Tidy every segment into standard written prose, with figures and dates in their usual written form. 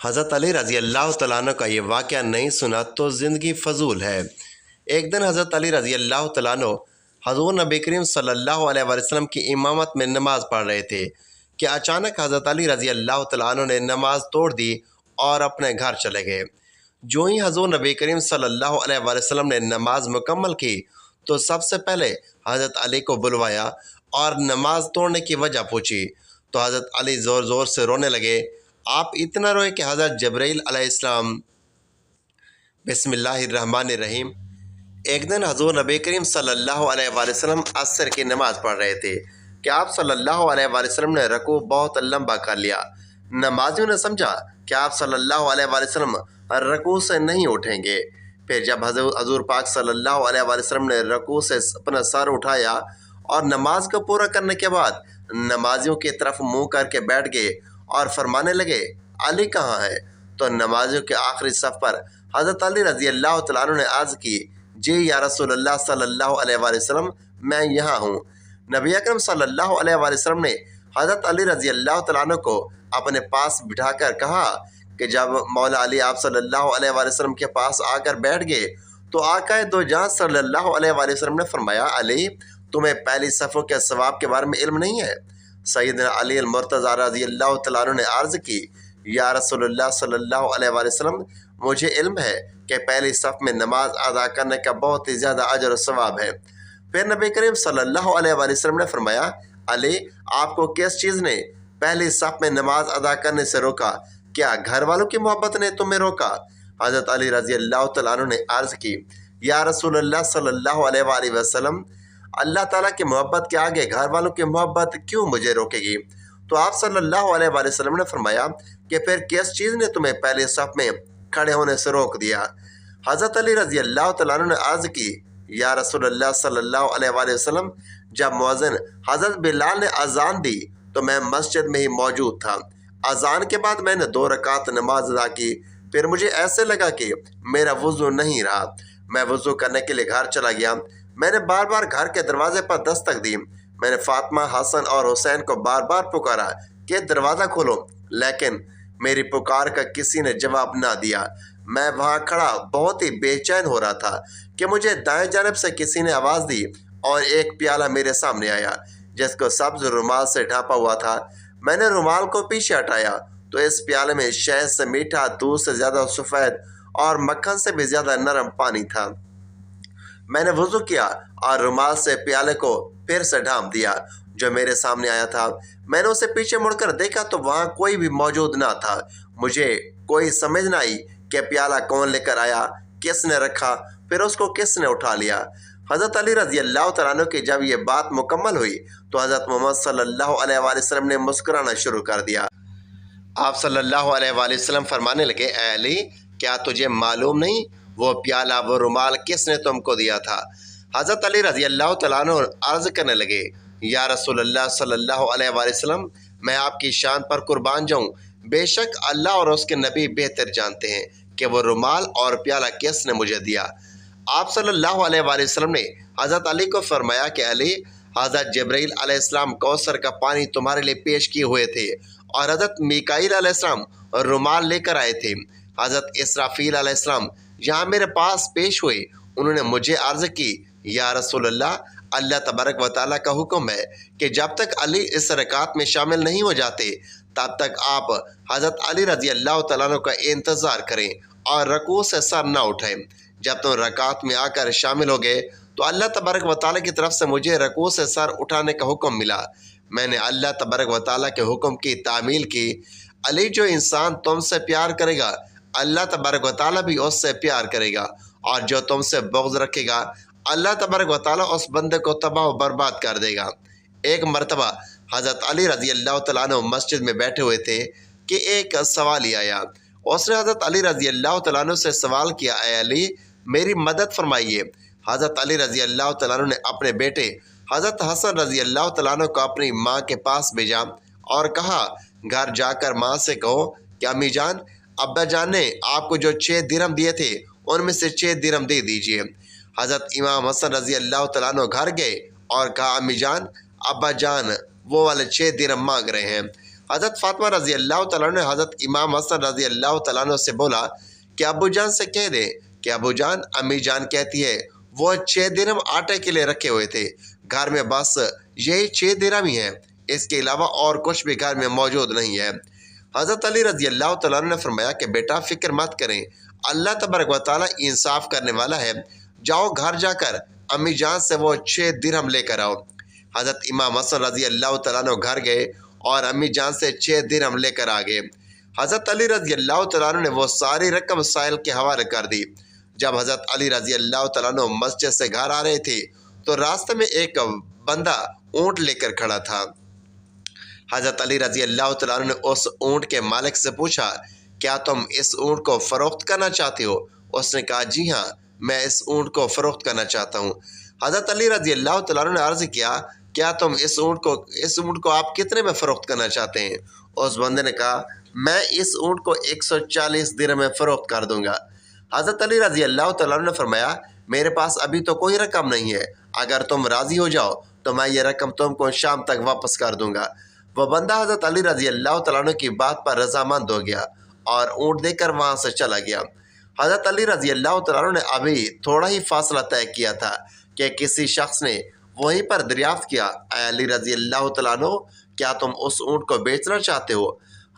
حضرت علی رضی اللہ تعالیٰ عنہ کا یہ واقعہ نہیں سنا تو زندگی فضول ہے۔ ایک دن حضرت علی رضی اللہ تعالیٰ عنہ حضور نبی کریم صلی اللہ علیہ وسلم کی امامت میں نماز پڑھ رہے تھے کہ اچانک حضرت علی رضی اللہ تعالیٰ عنہ نے نماز توڑ دی اور اپنے گھر چلے گئے۔ جو ہی حضور نبی کریم صلی اللہ علیہ وسلم نے نماز مکمل کی تو سب سے پہلے حضرت علی کو بلوایا اور نماز توڑنے کی وجہ پوچھی تو حضرت علی زور زور سے رونے لگے۔ آپ اتنا روئے کہ حضرت جبرائیل علیہ السلام بسم اللہ الرحمن الرحیم۔ ایک دن حضور نبی کریم صلی اللہ علیہ وسلم عصر کی نماز پڑھ رہے تھے کہ آپ صلی اللہ علیہ وسلم نے رکوع بہت لمبا کر لیا۔ نمازیوں نے سمجھا کہ آپ صلی اللہ علیہ وسلم رکوع سے نہیں اٹھیں گے۔ پھر جب حضور پاک صلی اللہ علیہ وسلم نے رکوع سے اپنا سر اٹھایا اور نماز کو پورا کرنے کے بعد نمازیوں کی طرف منہ کر کے بیٹھ گئے اور فرمانے لگے علی کہاں ہے؟ تو نمازیوں کے آخری صف پر حضرت علی رضی اللہ تعالیٰ عنہ نے عرض کی جی یا رسول اللہ صلی اللہ علیہ وسلم میں یہاں ہوں۔ نبی اکرم صلی اللہ علیہ وسلم نے حضرت علی رضی اللہ تعالیٰ عنہ کو اپنے پاس بٹھا کر کہا کہ جب مولا علی آپ صلی اللہ علیہ وسلم کے پاس آ کر بیٹھ گئے تو آقا دو جہاں صلی اللہ علیہ وسلم نے فرمایا علی تمہیں پہلی صفوں کے ثواب کے بارے میں علم نہیں ہے؟ سیدنا علی المرتضیٰ رضی اللہ تعالیٰ عنہ نے عرض کی یا رسول اللہ صلی اللہ علیہ وسلم مجھے علم ہے کہ پہلی صف میں نماز ادا کرنے کا بہت ہی زیادہ اجر و ثواب ہے۔ پھر نبی کریم صلی اللہ علیہ وسلم نے فرمایا علی آپ کو کس چیز نے پہلی صف میں نماز ادا کرنے سے روکا؟ کیا گھر والوں کی محبت نے تمہیں روکا؟ حضرت علی رضی اللہ تعالیٰ عنہ نے عرض کی یا رسول اللہ صلی اللہ علیہ وآلہ وسلم اللہ تعالیٰ کی محبت کے آگے گھر والوں کی محبت کیوں مجھے روکے گی؟ تو آپ صلی اللہ علیہ وآلہ وسلم نے فرمایا کہ پھر کس چیز نے تمہیں پہلے صف میں کھڑے ہونے سے روک دیا؟ حضرت علی رضی اللہ تعالیٰ عنہ نے عرض کی یا رسول اللہ صلی اللہ علیہ وآلہ وسلم جب مؤذن حضرت بلال نے اذان دی تو میں مسجد میں ہی موجود تھا۔ اذان کے بعد میں نے 2 رکعت نماز ادا کی۔ پھر مجھے ایسے لگا کہ میرا وضو نہیں رہا۔ میں وضو کرنے کے لیے گھر چلا گیا۔ میں نے بار بار گھر کے دروازے پر دستک دی۔ میں نے فاطمہ، حسن اور حسین کو بار بار پکارا کہ دروازہ کھولو، لیکن میری پکار کا کسی نے جواب نہ دیا۔ میں وہاں کھڑا بہت ہی بے چین ہو رہا تھا کہ مجھے دائیں جانب سے کسی نے آواز دی اور ایک پیالہ میرے سامنے آیا جس کو سبز رومال سے ڈھانپا ہوا تھا۔ میں نے رومال کو پیچھے ہٹایا تو اس پیالے میں شہد سے میٹھا، دودھ سے زیادہ سفید اور مکھن سے بھی زیادہ نرم پانی تھا۔ میں نے وضو کیا اور رومال سے پیالے کو پھر سے ڈھانپ دیا جو میرے سامنے آیا تھا۔ میں نے اسے پیچھے مڑ کر دیکھا تو وہاں کوئی بھی موجود نہ تھا۔ مجھے کوئی سمجھ نہ آئی کہ پیالہ کون لے کر آیا، کس نے رکھا، پھر اس کو کس نے اٹھا لیا۔ حضرت علی رضی اللہ تعالیٰ عنہ کی جب یہ بات مکمل ہوئی تو حضرت محمد صلی اللہ علیہ وآلہ وسلم نے مسکرانا شروع کر دیا۔ آپ صلی اللہ علیہ وآلہ وسلم فرمانے لگے اے علی کیا تجھے معلوم نہیں وہ پیالہ، وہ رومال کس نے تم کو دیا تھا؟ حضرت علی رضی اللہ تعالیٰ عنہ عرض کرنے لگے یا رسول اللہ صلی اللہ علیہ وآلہ وسلم میں آپ کی شان پر قربان جاؤں، بے شک اللہ اور اس کے نبی بہتر جانتے ہیں کہ وہ رومال اور پیالہ کس نے مجھے دیا۔ آپ صلی اللہ علیہ وآلہ وسلم نے حضرت علی کو فرمایا کہ علی حضرت جبرائیل علیہ السلام کوثر کا پانی تمہارے لیے پیش کیے ہوئے تھے اور حضرت میکائیل علیہ السلام رومال لے کر آئے تھے۔ حضرت اسرافیل علیہ السلام یہاں میرے پاس پیش ہوئے، انہوں نے مجھے عرض کی یا رسول اللہ اللہ تبارک و تعالیٰ کا حکم ہے کہ جب تک علی اس رکعت میں شامل نہیں ہو جاتے تب تک آپ حضرت علی رضی اللہ تعالیٰ عنہ کا انتظار کریں اور رکوع سے سر نہ اٹھائیں۔ جب تم رکعت میں آ کر شامل ہو گئے تو اللہ تبارک و تعالیٰ کی طرف سے مجھے رکوع سے سر اٹھانے کا حکم ملا۔ میں نے اللہ تبارک و تعالیٰ کے حکم کی تعمیل کی۔ علی جو انسان تم سے پیار کرے گا اللہ تبارک و تعالیٰ بھی اس سے پیار کرے گا، اور جو تم سے بغض رکھے گا اللہ تبارک و تعالیٰ اس بندے کو تباہ و برباد کر دے گا۔ ایک مرتبہ حضرت علی رضی اللہ تعالیٰ عنہ مسجد میں بیٹھے ہوئے تھے کہ ایک سوالی آیا۔ اس نے حضرت علی رضی اللہ تعالیٰ عنہ سے سوال کیا اے علی میری مدد فرمائیے۔ حضرت علی رضی اللہ تعالیٰ عنہ نے اپنے بیٹے حضرت حسن رضی اللہ تعالیٰ عنہ کو اپنی ماں کے پاس بھیجا اور کہا گھر جا کر ماں سے کہو کہ امی جان ابا جان نے آپ کو جو 6 درہم دیے تھے ان میں سے 6 درہم دے دیجیے۔ حضرت امام حسن رضی اللہ تعالیٰ عنہ گھر گئے اور کہا امی جان ابا جان وہ والے 6 درہم مانگ رہے ہیں۔ حضرت فاطمہ رضی اللہ تعالیٰ نے حضرت امام حسن رضی اللہ تعالیٰ عنہ سے بولا کہ ابو جان سے کہہ دیں کہ ابو جان امی جان کہتی ہے وہ 6 درہم آٹے کے لیے رکھے ہوئے تھے، گھر میں بس یہی 6 درہم ہی ہیں، اس کے علاوہ اور کچھ بھی گھر میں موجود نہیں ہے۔ حضرت علی رضی اللہ تعالیٰ عنہ نے فرمایا کہ بیٹا فکر مت کریں، اللہ تبارک و تعالیٰ انصاف کرنے والا ہے، جاؤ گھر جا کر امی جان سے وہ 6 درہم لے کر آؤ۔ حضرت امام حسن رضی اللہ تعالیٰ عنہ گھر گئے اور امی جان سے 6 درہم لے کر آ گئے۔ حضرت علی رضی اللہ تعالیٰ عنہ نے وہ ساری رقم سائل کے حوالے کر دی۔ جب حضرت علی رضی اللہ تعالیٰ عنہ مسجد سے گھر آ رہے تھے تو راستے میں ایک بندہ اونٹ لے کر کھڑا تھا۔ حضرت علی رضی اللہ تعالیٰ عنہ نے اس اونٹ کے مالک سے پوچھا کیا تم اس اونٹ کو فروخت کرنا چاہتے ہو؟ اس نے کہا جی ہاں، میں اس اونٹ کو فروخت کرنا چاہتا ہوں۔ حضرت علی رضی اللہ تعالیٰ عنہ نے عرض کیا تم اس اونٹ کو آپ کتنے میں فروخت کرنا چاہتے ہیں؟ اس بندے نے کہا میں اس اونٹ کو 140 درہم میں فروخت کر دوں گا۔ حضرت علی رضی اللہ تعالیٰ عنہ نے فرمایا میرے پاس ابھی تو کوئی رقم نہیں ہے، اگر تم راضی ہو جاؤ تو میں یہ رقم تم کو شام تک واپس کر دوں گا۔ وہ بندہ حضرت علی رضی اللہ تعالیٰ عنہ کی بات پر رضامند ہو گیا اور اونٹ دے کر وہاں سے چلا گیا۔ حضرت علی رضی اللہ تعالیٰ عنہ نے ابھی تھوڑا ہی فاصلہ طے کیا تھا کہ کسی شخص نے وہیں پر دریافت کیا اے علی رضی اللہ تعالیٰ عنہ کیا تم اس اونٹ کو بیچنا چاہتے ہو؟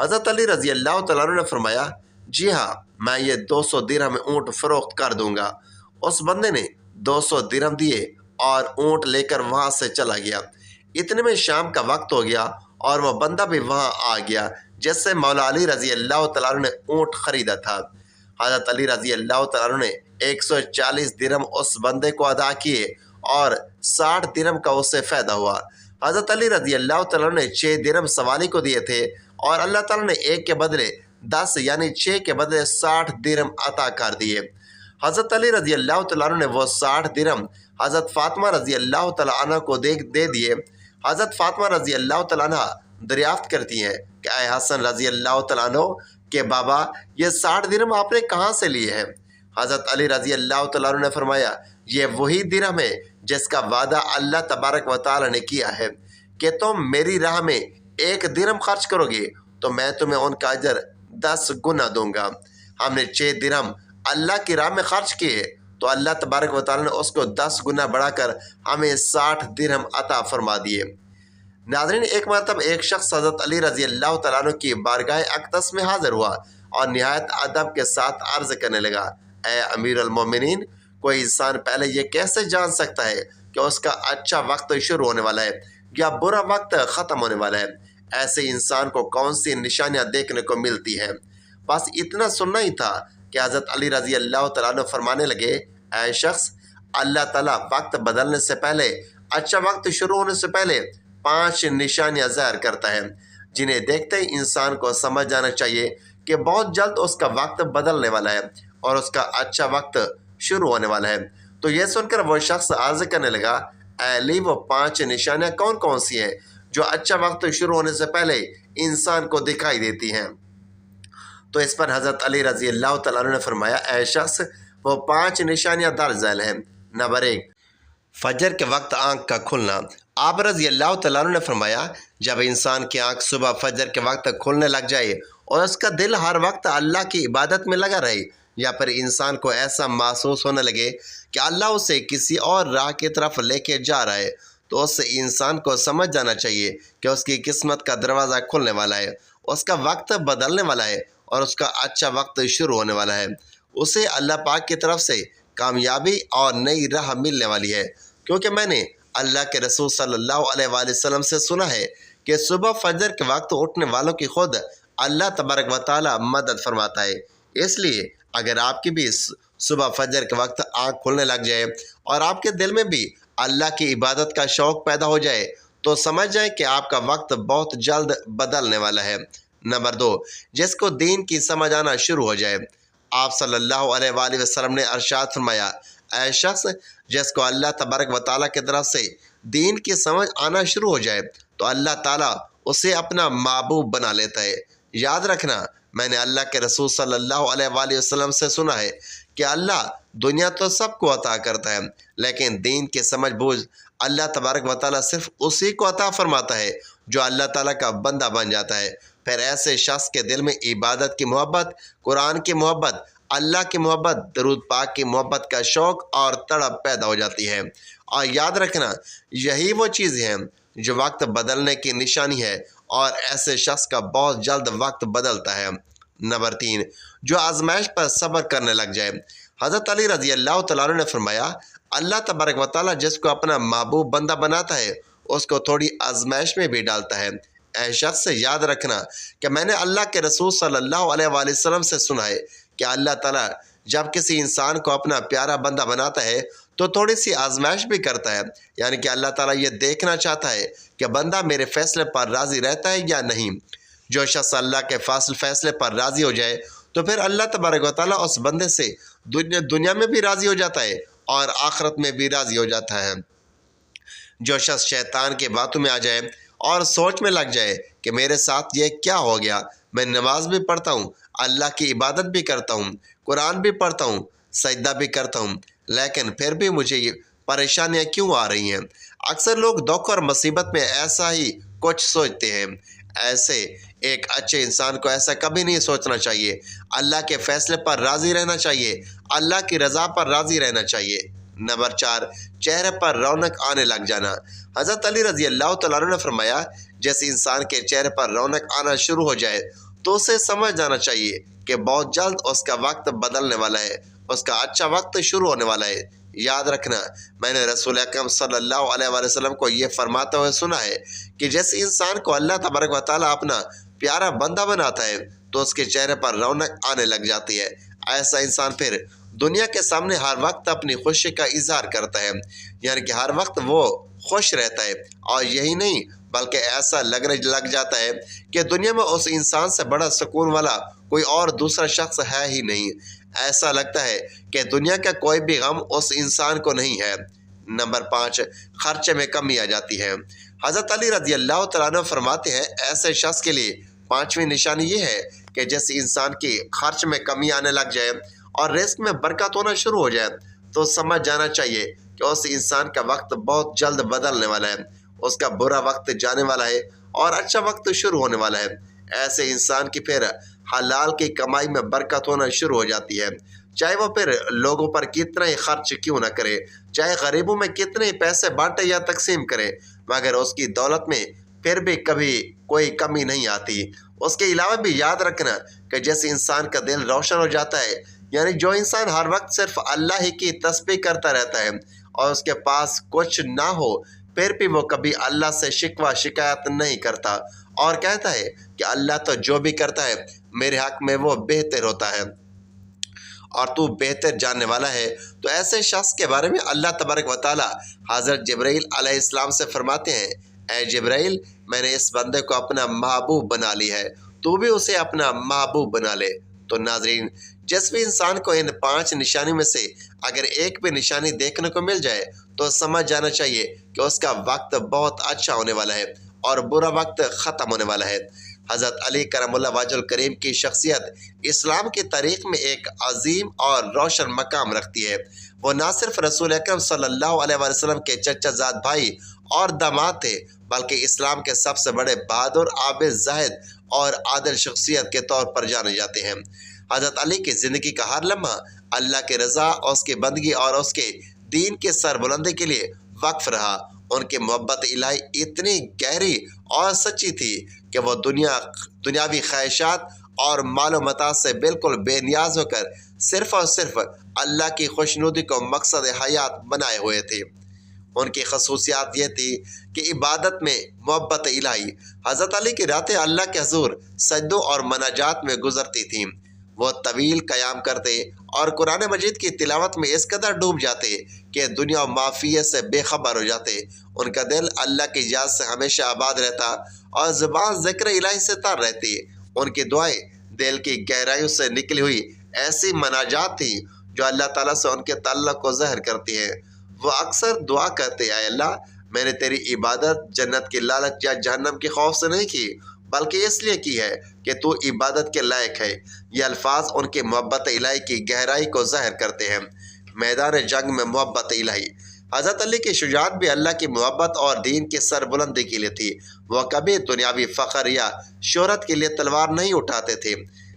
حضرت علی رضی اللہ تعالیٰ عنہ نے فرمایا جی ہاں، میں یہ 200 درہم میں اونٹ فروخت کر دوں گا۔ اس بندے نے 200 درہم دیے اور اونٹ لے کر وہاں سے چلا گیا۔ اتنے میں شام کا وقت ہو گیا اور وہ بندہ بھی وہاں آ گیا جس سے مولا علی رضی اللہ تعالیٰ عنہ نے اونٹ خریدا تھا۔ حضرت علی رضی اللہ تعالیٰ عنہ نے 140 درہم اس بندے کو ادا کیے اور 60 درہم کا اسے فائدہ ہوا۔ حضرت علی رضی اللہ تعالیٰ عنہ نے 6 درہم سوالی کو دیے تھے اور اللہ تعالیٰ نے ایک کے بدلے 10 یعنی 6 کے بدلے 60 درہم عطا کر دیے۔ حضرت علی رضی اللہ تعالیٰ عنہ نے وہ 60 درہم حضرت فاطمہ رضی اللہ تعالیٰ عنہ کو دے دیے۔ حضرت فاطمہ رضی اللہ تعالیٰ عنہ دریافت کرتی ہیں کہ اے حسن رضی اللہ تعالیٰ عنہ کہ بابا یہ 60 درہم آپ نے کہاں سے لیے ہیں؟ حضرت علی رضی اللہ تعالیٰ عنہ نے فرمایا یہ وہی درہم ہے جس کا وعدہ اللہ تبارک و تعالیٰ نے کیا ہے کہ تم میری راہ میں 1 درہم خرچ کرو گے تو میں تمہیں ان کا اجر 10 گنا دوں گا۔ ہم نے 6 درہم اللہ کی راہ میں خرچ کیے تو اللہ تبارک و تعالیٰ نے اس کو 10 گنا بڑھا کر ہمیں 60 درہم عطا فرما دیے۔ ناظرین، ایک مرتبہ ایک شخص حضرت علی رضی اللہ تعالیٰ عنہ کی بارگاہ اقدس میں حاضر ہوا اور نہایت ادب کے ساتھ عرض کرنے لگا اے امیر المومنین، کوئی انسان پہلے یہ کیسے جان سکتا ہے کہ اس کا اچھا وقت شروع ہونے والا ہے یا برا وقت ختم ہونے والا ہے؟ ایسے انسان کو کون سی نشانیاں دیکھنے کو ملتی ہیں؟ بس اتنا سننا ہی تھا کہ حضرت علی رضی اللہ تعالیٰ عنہ فرمانے لگے اے شخص، اللہ تعالیٰ وقت بدلنے سے پہلے، اچھا وقت شروع ہونے سے پہلے 5 نشانیاں ظاہر کرتا ہے جنہیں دیکھتے ہی انسان کو سمجھ جانا چاہیے کہ بہت جلد اس کا وقت بدلنے والا ہے اور اس کا اچھا وقت شروع ہونے والا ہے۔ تو یہ سن کر وہ شخص عرض کرنے لگا اے علی، وہ 5 نشانیاں کون کون سی ہیں جو اچھا وقت شروع ہونے سے پہلے انسان کو دکھائی دیتی ہیں؟ تو اس پر حضرت علی رضی اللہ تعالیٰ عنہ نے فرمایا اے شخص، وہ 5 نشانیاں درج ذیل ہیں۔ نمبر 1، فجر کے وقت آنکھ کا کھلنا۔ آپ رضی اللہ تعالیٰ عنہ نے فرمایا جب انسان کی آنکھ صبح فجر کے وقت کھلنے لگ جائے اور اس کا دل ہر وقت اللہ کی عبادت میں لگا رہے یا پھر انسان کو ایسا محسوس ہونے لگے کہ اللہ اسے کسی اور راہ کی طرف لے کے جا رہا ہے تو اس انسان کو سمجھ جانا چاہیے کہ اس کی قسمت کا دروازہ کھلنے والا ہے، اس کا وقت بدلنے والا ہے اور اس کا اچھا وقت شروع ہونے والا ہے۔ اسے اللہ پاک کی طرف سے کامیابی اور نئی راہ ملنے والی ہے، کیونکہ میں نے اللہ کے رسول صلی اللہ علیہ وآلہ وسلم سے سنا ہے کہ صبح فجر کے وقت اٹھنے والوں کی خود اللہ تبارک و تعالیٰ مدد فرماتا ہے۔ اس لیے اگر آپ کی بھی صبح فجر کے وقت آنکھ کھلنے لگ جائے اور آپ کے دل میں بھی اللہ کی عبادت کا شوق پیدا ہو جائے تو سمجھ جائیں کہ آپ کا وقت بہت جلد بدلنے والا ہے۔ نمبر 2، جس کو دین کی سمجھ آنا شروع ہو جائے۔ آپ صلی اللہ علیہ وآلہ وسلم نے ارشاد فرمایا اے شخص، جس کو اللہ تبارک و تعالیٰ کی طرف سے دین کی سمجھ آنا شروع ہو جائے تو اللہ تعالیٰ اسے اپنا محبوب بنا لیتا ہے۔ یاد رکھنا، میں نے اللہ کے رسول صلی اللہ علیہ وآلہ وسلم سے سنا ہے کہ اللہ دنیا تو سب کو عطا کرتا ہے لیکن دین کی سمجھ بوجھ اللہ تبارک و تعالیٰ صرف اسی کو عطا فرماتا ہے جو اللہ تعالیٰ کا بندہ بن جاتا ہے، پھر ایسے شخص کے دل میں عبادت کی محبت، قرآن کی محبت، اللہ کی محبت، درود پاک کی محبت کا شوق اور تڑپ پیدا ہو جاتی ہے۔ اور یاد رکھنا، یہی وہ چیزیں ہیں جو وقت بدلنے کی نشانی ہے، اور ایسے شخص کا بہت جلد وقت بدلتا ہے۔ نمبر 3، جو آزمائش پر صبر کرنے لگ جائے۔ حضرت علی رضی اللہ تعالیٰ عنہ نے فرمایا، اللہ تبارک و تعالیٰ جس کو اپنا محبوب بندہ بناتا ہے اس کو تھوڑی آزمائش میں بھی ڈالتا ہے۔ اے شخص سے یاد رکھنا کہ میں نے اللہ کے رسول صلی اللہ علیہ وآلہ وسلم سے سنا ہے کہ اللہ تعالیٰ جب کسی انسان کو اپنا پیارا بندہ بناتا ہے تو تھوڑی سی آزمائش بھی کرتا ہے، یعنی کہ اللہ تعالیٰ یہ دیکھنا چاہتا ہے کہ بندہ میرے فیصلے پر راضی رہتا ہے یا نہیں۔ جو شخص اللہ کے فیصلے پر راضی ہو جائے تو پھر اللہ تبارک و تعالیٰ اس بندے سے دنیا میں بھی راضی ہو جاتا ہے اور آخرت میں بھی راضی ہو جاتا ہے۔ جو شخص شیطان کے باتوں میں آ جائے اور سوچ میں لگ جائے کہ میرے ساتھ یہ کیا ہو گیا، میں نماز بھی پڑھتا ہوں، اللہ کی عبادت بھی کرتا ہوں، قرآن بھی پڑھتا ہوں، سجدہ بھی کرتا ہوں، لیکن پھر بھی مجھے یہ پریشانیاں کیوں آ رہی ہیں۔ اکثر لوگ دکھ اور مصیبت میں ایسا ہی کچھ سوچتے ہیں۔ ایسے ایک اچھے انسان کو ایسا کبھی نہیں سوچنا چاہیے۔ اللہ کے فیصلے پر راضی رہنا چاہیے، اللہ کی رضا پر راضی رہنا چاہیے۔ نمبر 4، چہرے پر رونق آنے لگ جانا۔ حضرت علی رضی اللہ تعالیٰ عنہ نے فرمایا، جیسے انسان کے چہرے پر رونق آنا شروع ہو جائے تو اسے سمجھ جانا چاہیے کہ بہت جلد اس کا وقت بدلنے والا ہے، اس کا اچھا وقت شروع ہونے والا ہے۔ یاد رکھنا، میں نے رسول اکرم صلی اللہ علیہ وآلہ وسلم کو یہ فرماتے ہوئے سنا ہے کہ جیسے انسان کو اللہ تبارک و تعالیٰ اپنا پیارا بندہ بناتا ہے تو اس کے چہرے پر رونق آنے لگ جاتی ہے۔ ایسا انسان پھر دنیا کے سامنے ہر وقت اپنی خوشی کا اظہار کرتا ہے، یعنی کہ ہر وقت وہ خوش رہتا ہے، اور یہی نہیں بلکہ ایسا لگ جاتا ہے کہ دنیا میں اس انسان سے بڑا سکون والا کوئی اور دوسرا شخص ہے ہی نہیں۔ ایسا لگتا ہے کہ دنیا کا کوئی بھی غم اس انسان کو نہیں ہے۔ نمبر 5، خرچے میں کمی آ جاتی ہے۔ حضرت علی رضی اللہ تعالیٰ عنہ فرماتے ہیں، ایسے شخص کے لیے 5ویں نشانی یہ ہے کہ جیسے انسان کی خرچ میں کمی آنے لگ جائے اور رزق میں برکت ہونا شروع ہو جائے تو سمجھ جانا چاہیے کہ اس انسان کا وقت بہت جلد بدلنے والا ہے، اس کا برا وقت جانے والا ہے اور اچھا وقت شروع ہونے والا ہے۔ ایسے انسان کی پھر حلال کی کمائی میں برکت ہونا شروع ہو جاتی ہے، چاہے وہ پھر لوگوں پر کتنا ہی خرچ کیوں نہ کرے، چاہے غریبوں میں کتنے ہی پیسے بانٹے یا تقسیم کرے، مگر اس کی دولت میں پھر بھی کبھی کوئی کمی نہیں آتی۔ اس کے علاوہ بھی یاد رکھنا کہ جیسے انسان کا دل روشن ہو جاتا ہے، یعنی جو انسان ہر وقت صرف اللہ ہی کی تسبیح کرتا رہتا ہے اور اس کے پاس کچھ نہ ہو پھر بھی وہ کبھی اللہ سے شکوہ شکایت نہیں کرتا اور کہتا ہے کہ اللہ تو جو بھی کرتا ہے میرے حق میں وہ بہتر ہوتا ہے اور تو بہتر جاننے والا ہے، تو ایسے شخص کے بارے میں اللہ تبارک و تعالیٰ حضرت جبرائیل علیہ السلام سے فرماتے ہیں، اے جبرائیل، میں نے اس بندے کو اپنا محبوب بنا لی ہے، تو بھی اسے اپنا محبوب بنا لے۔ تو ناظرین، جس بھی انسان کو ان 5 نشانیوں میں سے اگر ایک بھی نشانی دیکھنے کو مل جائے تو سمجھ جانا چاہیے کہ اس کا وقت بہت اچھا ہونے والا ہے اور برا وقت ختم ہونے والا ہے۔ حضرت علی کرم اللہ وجہ الکریم کی شخصیت اسلام کی تاریخ میں ایک عظیم اور روشن مقام رکھتی ہے۔ وہ نہ صرف رسول اکرم صلی اللہ علیہ وسلم کے چچا زاد بھائی اور داماد تھے، بلکہ اسلام کے سب سے بڑے بہادر، عابد، زاہد اور عادل شخصیت کے طور پر جانے جاتے ہیں۔ حضرت علی کی زندگی کا ہر لمحہ اللہ کی رضا، اس کی بندگی اور اس کے دین کے سربلندی کے لیے وقف رہا۔ ان کی محبت الہی اتنی گہری اور سچی تھی کہ وہ دنیاوی خواہشات اور مال و متاع سے بالکل بے نیاز ہو کر صرف اور صرف اللہ کی خوشنودی کو مقصد حیات بنائے ہوئے تھے۔ ان کی خصوصیات یہ تھی کہ عبادت میں محبت الہی۔ حضرت علی کی راتیں اللہ کے حضور سجدوں اور مناجات میں گزرتی تھیں۔ وہ طویل قیام کرتے اور قرآن مجید کی تلاوت میں اس قدر ڈوب جاتے کہ دنیا و معافیہ سے بے خبر ہو جاتے۔ ان کا دل اللہ کی یاد سے ہمیشہ آباد رہتا اور زبان ذکر الہی سے تر رہتی۔ ان کی دعائیں دل کی گہرائیوں سے نکلی ہوئی ایسی مناجات تھیں جو اللہ تعالیٰ سے ان کے تعلق کو ظاہر کرتی ہیں۔ وہ اکثر دعا کرتے، اے اللہ، میں نے تیری عبادت جنت کی لالچ یا جہنم کے خوف سے نہیں کی، بلکہ اس لیے کی ہے کہ تو عبادت کے لائق ہے۔ یہ الفاظ ان کی محبت الہی کی گہرائی کو ظاہر کرتے ہیں۔ میدان جنگ میں محبت الہی۔ حضرت علی کی شجاعت بھی اللہ کی محبت اور دین کی سربلندی کے لیے تھی۔ وہ کبھی دنیاوی فخر یا شہرت کے لیے تلوار نہیں اٹھاتے تھے۔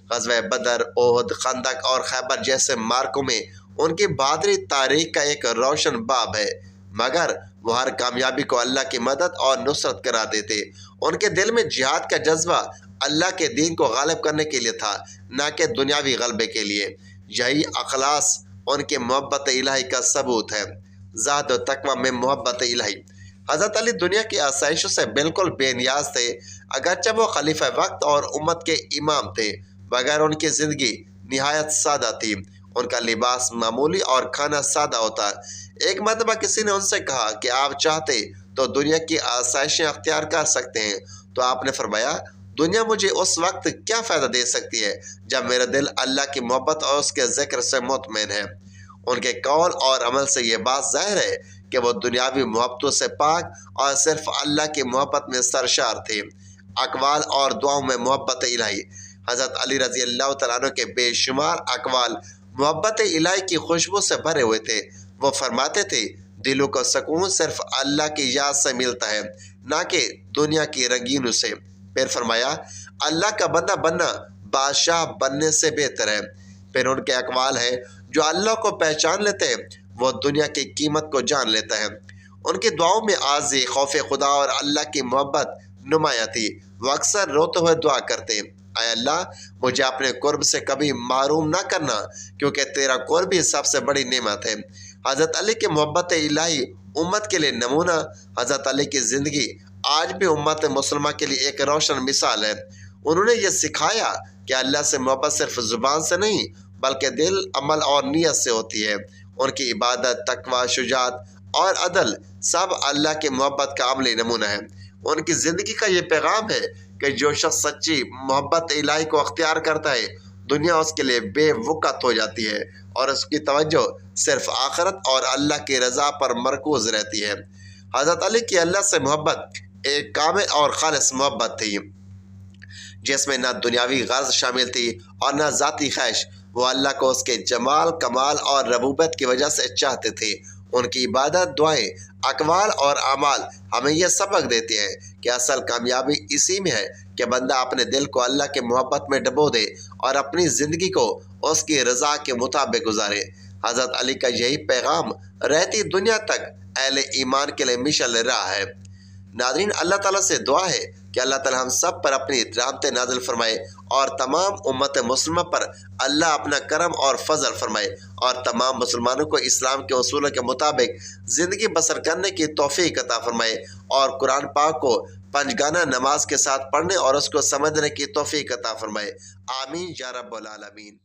غزوہ بدر، احد، خندق اور خیبر جیسے مارکوں میں ان کی بہادری تاریخ کا ایک روشن باب ہے، مگر وہ ہر کامیابی کو اللہ کی مدد اور نصرت قرار دیتے۔ ان کے دل میں جہاد کا جذبہ اللہ کے دین کو غالب کرنے کے لیے تھا، نہ کہ دنیاوی غلبے کے لیے۔ یہی اخلاص ان کے محبت الہی کا ثبوت ہے۔ زہد و تقوی میں محبت الہی۔ حضرت علی دنیا کی آسائشوں سے بالکل بے نیاز تھے، اگرچہ وہ خلیفہ وقت اور امت کے امام تھے، مگر ان کی زندگی نہایت سادہ تھی۔ ان کا لباس معمولی اور کھانا سادہ ہوتا۔ ایک مرتبہ کسی نے ان سے کہا کہ آپ چاہتے تو دنیا کی آسائشیں اختیار کر سکتے ہیں، تو آپ نے فرمایا، دنیا مجھے اس وقت کیا فائدہ دے سکتی ہے جب میرا دل اللہ کی محبت اور اس کے ذکر سے مطمئن ہے۔ ان کے قول اور عمل سے یہ بات ظاہر ہے کہ وہ دنیاوی محبتوں سے پاک اور صرف اللہ کی محبت میں سرشار تھے۔ اقوال اور دعاؤں میں محبت الہی۔ حضرت علی رضی اللہ تعالیٰ عنہ کے بے شمار اقوال محبت الہی کی خوشبو سے بھرے ہوئے تھے۔ وہ فرماتے تھے، دلوں کو سکون صرف اللہ کی یاد سے ملتا ہے، نہ کہ دنیا کی رنگینوں سے۔ پھر فرمایا، اللہ کا بندہ بننا بادشاہ بننے سے بہتر ہے۔ پھر ان کے اقوال ہے، جو اللہ کو پہچان لیتے ہیں وہ دنیا کی قیمت کو جان لیتا ہے۔ ان کی دعاؤں میں عاجزی، خوف خدا اور اللہ کی محبت نمایاں تھی۔ وہ اکثر روتے ہوئے دعا کرتے، اے اللہ، مجھے اپنے قرب سے کبھی محروم نہ کرنا، کیونکہ تیرا قرب ہی سب سے بڑی نعمت ہے۔ حضرت علی کی محبت الہی امت کے لیے نمونہ۔ حضرت علی کی زندگی آج بھی امت مسلمہ کے لیے ایک روشن مثال ہے۔ انہوں نے یہ سکھایا کہ اللہ سے محبت صرف زبان سے نہیں بلکہ دل، عمل اور نیت سے ہوتی ہے۔ ان کی عبادت، تقوی، شجاعت اور عدل سب اللہ کی محبت کا عملی نمونہ ہے۔ ان کی زندگی کا یہ پیغام ہے کہ جو شخص سچی محبت الہی کو اختیار کرتا ہے، دنیا اس کے لیے بے وقت ہو جاتی ہے اور اس کی توجہ صرف آخرت اور اللہ کی رضا پر مرکوز رہتی ہے۔ حضرت علی کی اللہ سے محبت ایک کامل اور خالص محبت تھی، جس میں نہ دنیاوی غرض شامل تھی اور نہ ذاتی خواہش۔ وہ اللہ کو اس کے جمال، کمال اور ربوبیت کی وجہ سے چاہتے تھے۔ ان کی عبادت، دعائیں، اقوال اور اعمال ہمیں یہ سبق دیتے ہیں کہ اصل کامیابی اسی میں ہے کہ بندہ اپنے دل کو اللہ کی محبت میں ڈبو دے اور اپنی زندگی کو اس کی رضا کے مطابق گزارے۔ حضرت علی کا یہی پیغام رہتی دنیا تک اہل ایمان کے لیے مشعل راہ ہے۔ ناظرین، اللہ تعالیٰ سے دعا ہے کہ اللہ تعالیٰ ہم سب پر اپنی رحمتیں نازل فرمائے اور تمام امت مسلمہ پر اللہ اپنا کرم اور فضل فرمائے، اور تمام مسلمانوں کو اسلام کے اصولوں کے مطابق زندگی بسر کرنے کی توفیق عطا فرمائے، اور قرآن پاک کو پنجگانہ نماز کے ساتھ پڑھنے اور اس کو سمجھنے کی توفیق عطا فرمائے۔ آمین یا رب العالمین۔